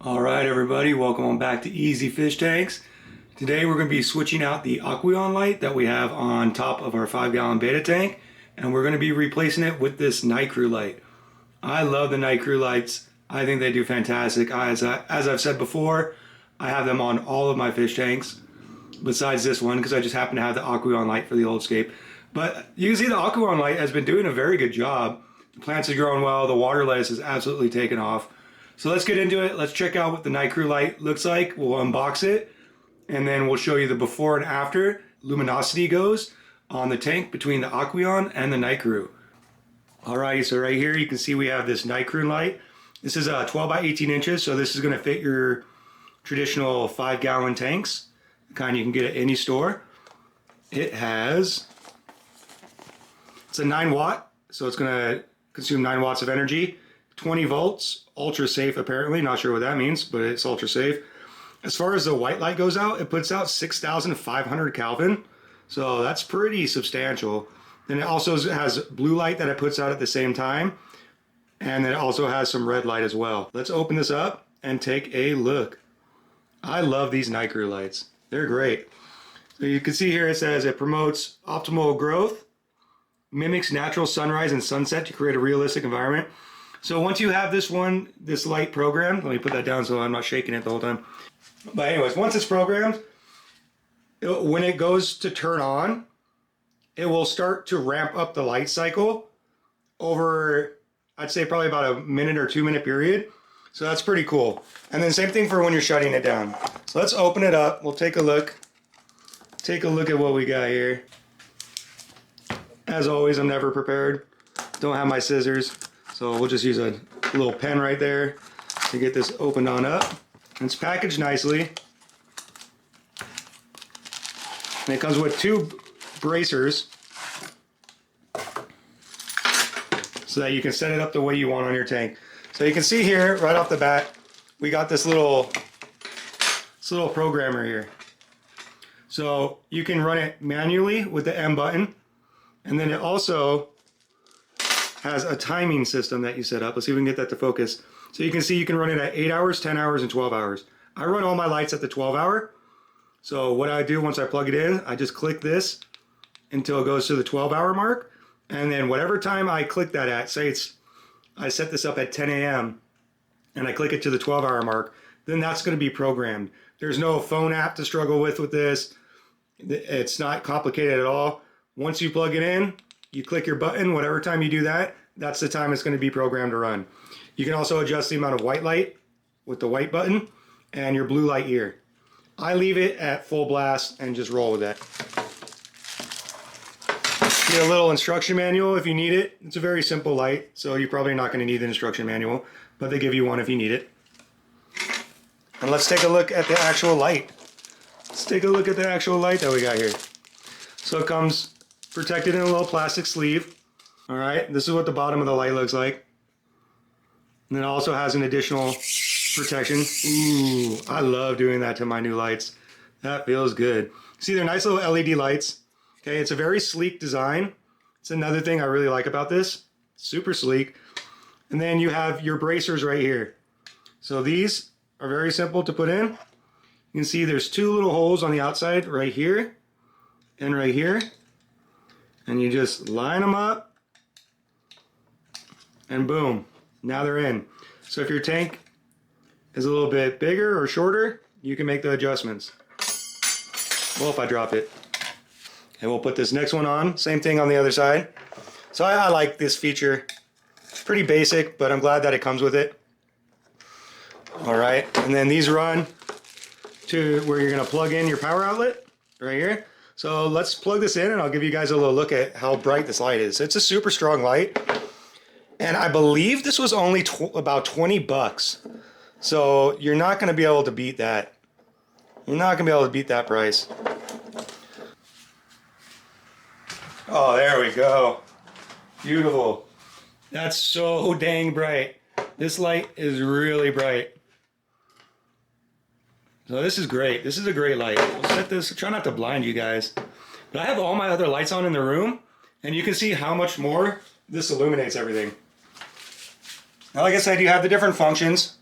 All right, everybody, welcome on back to Easy Fish Tanks. Today we're going to be switching out the Aquarium light that we have on top of our 5-gallon beta tank, and we're going to be replacing it with this nicrew light. I love the nicrew lights. I think they do fantastic. As I've said before, I have them on all of my fish tanks, besides this one, because I just happen to have the Aquarium light for the Oldscape. But you can see the Aquarium light has been doing a very good job. The plants are growing well. The water lettuce has absolutely taken off. So let's get into it. Let's check out what the nicrew light looks like. We'll unbox it, and then we'll show you the before and after luminosity goes on the tank between the Aquarium and the nicrew. Alrighty, so right here you can see we have this nicrew light. This is 12 by 18 inches, so this is going to fit your traditional 5-gallon tanks, the kind you can get at any store. It's a 9 watt, so it's going to consume 9 watts of energy. 20 volts, ultra safe apparently, not sure what that means, but it's ultra safe. As far as the white light goes out, it puts out 6,500 Kelvin, so that's pretty substantial. Then it also has blue light that it puts out at the same time, and then it also has some red light as well. Let's open this up and take a look. I love these nicrew lights. They're great. So you can see here it says it promotes optimal growth, mimics natural sunrise and sunset to create a realistic environment. So once you have this light programmed, let me put that down so I'm not shaking it the whole time. But anyways, once it's programmed, when it goes to turn on, it will start to ramp up the light cycle over, I'd say probably about a minute or 2 minute period. So that's pretty cool. And then same thing for when you're shutting it down. So let's open it up. We'll take a look. Take a look at what we got here. As always, I'm never prepared. Don't have my scissors. So we'll just use a little pen right there to get this opened on up. It's packaged nicely. And it comes with 2 bracers so that you can set it up the way you want on your tank. So you can see here right off the bat, we got this little programmer here. So you can run it manually with the M button, and then it also has a timing system that you set up. Let's see if we can get that to focus. So you can see you can run it at 8 hours, 10 hours, and 12 hours. I run all my lights at the 12 hour. So what I do once I plug it in, I just click this until it goes to the 12-hour mark. And then whatever time I click that at, say I set this up at 10 a.m. and I click it to the 12-hour mark, then that's going to be programmed. There's no phone app to struggle with this. It's not complicated at all. Once you plug it in, you click your button, whatever time you do that, that's the time it's going to be programmed to run. You can also adjust the amount of white light with the white button and your blue light here. I leave it at full blast and just roll with it. Get a little instruction manual if you need it. It's a very simple light, so you're probably not going to need the instruction manual, but they give you one if you need it. And let's take a look at the actual light. Let's take a look at the actual light that we got here. So it comes protected in a little plastic sleeve. All right, this is what the bottom of the light looks like. And then it also has an additional protection. Ooh, I love doing that to my new lights. That feels good. See, they're nice little LED lights. Okay, it's a very sleek design. It's another thing I really like about this. Super sleek. And then you have your bracers right here. So these are very simple to put in. You can see there's 2 little holes on the outside right here and right here. And you just line them up, and boom, now they're in. So if your tank is a little bit bigger or shorter, you can make the adjustments. Well, if I drop it. And we'll put this next one on, same thing on the other side. So I like this feature. It's pretty basic, but I'm glad that it comes with it. All right, and then these run to where you're gonna plug in your power outlet, right here. So let's plug this in and I'll give you guys a little look at how bright this light is. It's a super strong light. And I believe this was only about 20 bucks. So you're not going to be able to beat that. You're not going to be able to beat that price. Oh, there we go. Beautiful. That's so dang bright. This light is really bright. So this is great. This is a great light. We'll set this, try not to blind you guys. But I have all my other lights on in the room, and you can see how much more this illuminates everything. Now, like I said, you have the different functions.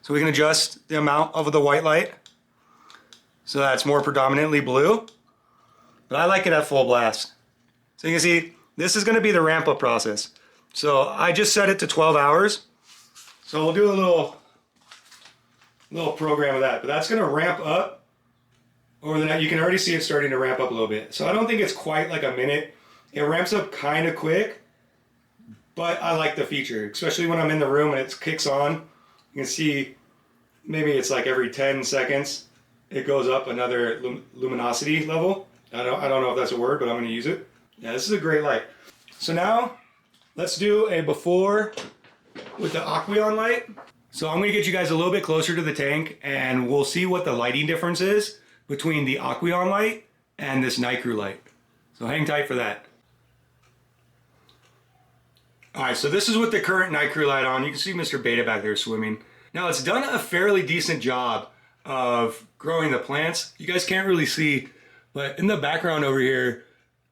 So we can adjust the amount of the white light so that's more predominantly blue. But I like it at full blast. So you can see, this is going to be the ramp up process. So I just set it to 12 hours. So we'll do a little program of that. But that's going to ramp up over the night. You can already see it starting to ramp up a little bit. So I don't think it's quite like a minute. It ramps up kind of quick, but I like the feature, especially when I'm in the room and it kicks on. You can see maybe it's like every 10 seconds it goes up another luminosity level. I don't know if that's a word, but I'm going to use it. Yeah, this is a great light. So now let's do a before with the Aquarium light. So I'm going to get you guys a little bit closer to the tank and we'll see what the lighting difference is between the Aquarium light and this nicrew light. So hang tight for that. Alright, so this is with the current nicrew light on. You can see Mr. Beta back there swimming. Now it's done a fairly decent job of growing the plants. You guys can't really see, but in the background over here,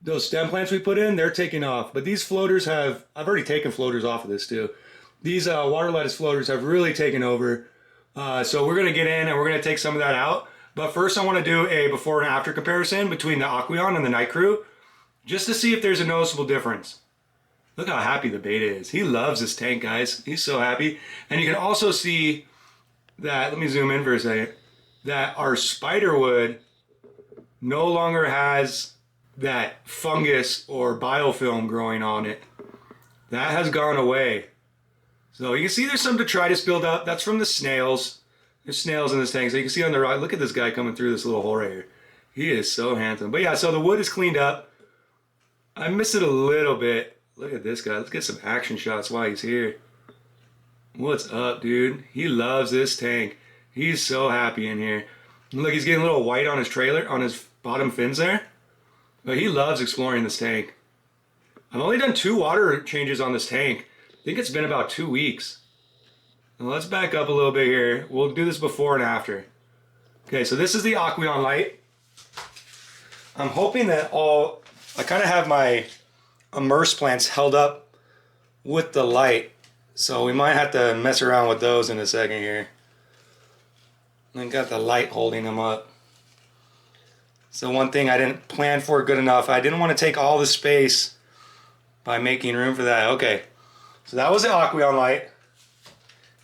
those stem plants we put in, they're taking off. But these floaters have, I've already taken floaters off of this too. These water lettuce floaters have really taken over. So we're going to get in and we're going to take some of that out. But first I want to do a before and after comparison between the Aquarium and the nicrew, just to see if there's a noticeable difference. Look how happy the Beta is. He loves this tank, guys. He's so happy. And you can also see that, let me zoom in for a second, that our spiderwood no longer has that fungus or biofilm growing on it. That has gone away. So you can see there's some detritus build up. That's from the snails. There's snails in this tank. So you can see on the right, look at this guy coming through this little hole right here. He is so handsome. But yeah, so the wood is cleaned up. I miss it a little bit. Look at this guy. Let's get some action shots while he's here. What's up, dude? He loves this tank. He's so happy in here. Look, he's getting a little white on his trailer, on his bottom fins there. But he loves exploring this tank. I've only done 2 water changes on this tank. I think it's been about 2 weeks. Now let's back up a little bit here. We'll do this before and after. Okay, so this is the Aquarium light. I'm hoping that I kind of have my immerse plants held up with the light. So we might have to mess around with those in a second here. I got the light holding them up. So one thing I didn't plan for good enough, I didn't want to take all the space by making room for that. Okay, so that was the Aquarium light.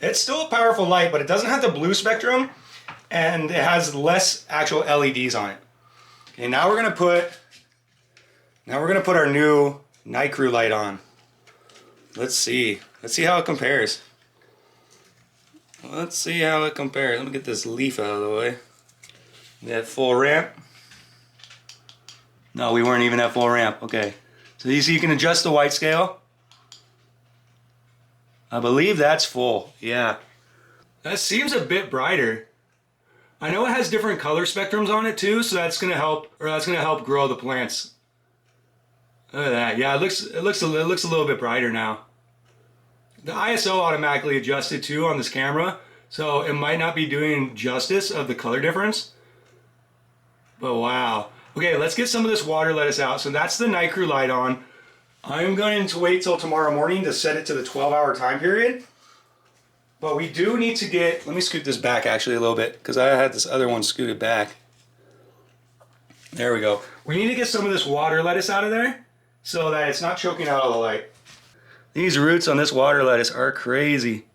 It's still a powerful light, but it doesn't have the blue spectrum and it has less actual LEDs on it. Okay, now we're gonna put our new nicrew light on. Let's see how it compares. Let's see how it compares. Let me get this leaf out of the way. We at full ramp. No, we weren't even at full ramp. Okay. So you see you can adjust the white scale. I believe that's full. Yeah. That seems a bit brighter. I know it has different color spectrums on it too, so that's gonna help grow the plants. Look at that. Yeah, it looks a little bit brighter now. The ISO automatically adjusted too on this camera, so it might not be doing justice of the color difference. But wow. Okay, let's get some of this water lettuce out. So that's the nicrew light on. I'm going to wait till tomorrow morning to set it to the 12-hour time period. But we do need to get, let me scoot this back actually a little bit because I had this other one scooted back. There we go. We need to get some of this water lettuce out of there so that it's not choking out all the light. These roots on this water lettuce are crazy.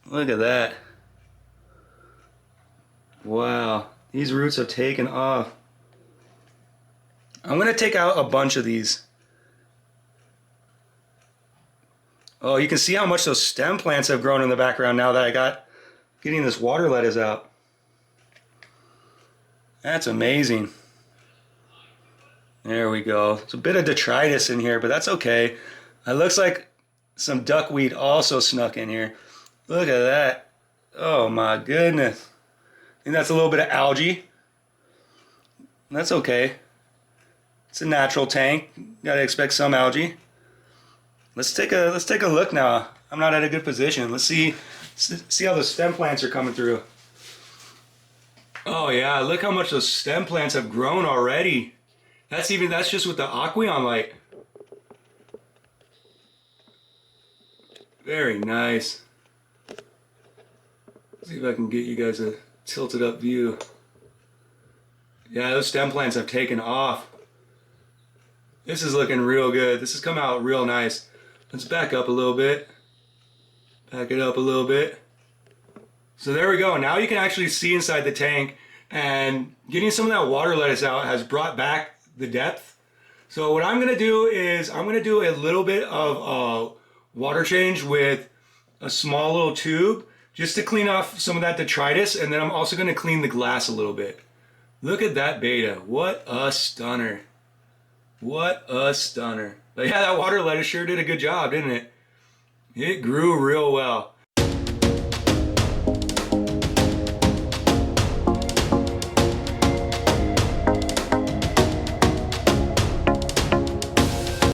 Look at that. Wow, these roots have taken off. I'm gonna take out a bunch of these. Oh, you can see how much those stem plants have grown in the background now that I got getting this water lettuce out. That's amazing. There we go. It's a bit of detritus in here, but that's okay. It looks like some duckweed also snuck in here. Look at that. Oh my goodness. I think that's a little bit of algae. That's okay. It's a natural tank. Gotta expect some algae. Let's take a look now. I'm not at a good position. Let's see how the stem plants are coming through. Oh yeah, look how much those stem plants have grown already. That's just with the Aquarium light. Very nice. See if I can get you guys a tilted up view. Yeah, those stem plants have taken off. This is looking real good. This has come out real nice. Let's back up a little bit. Back it up a little bit. So there we go. Now you can actually see inside the tank, and getting some of that water lettuce out has brought back the depth. So what I'm gonna do is I'm gonna do a little bit of water change with a small little tube just to clean off some of that detritus, and then I'm also gonna clean the glass a little bit. Look at that beta. What a stunner. What a stunner. But yeah, that water lettuce sure did a good job, didn't it? It grew real well.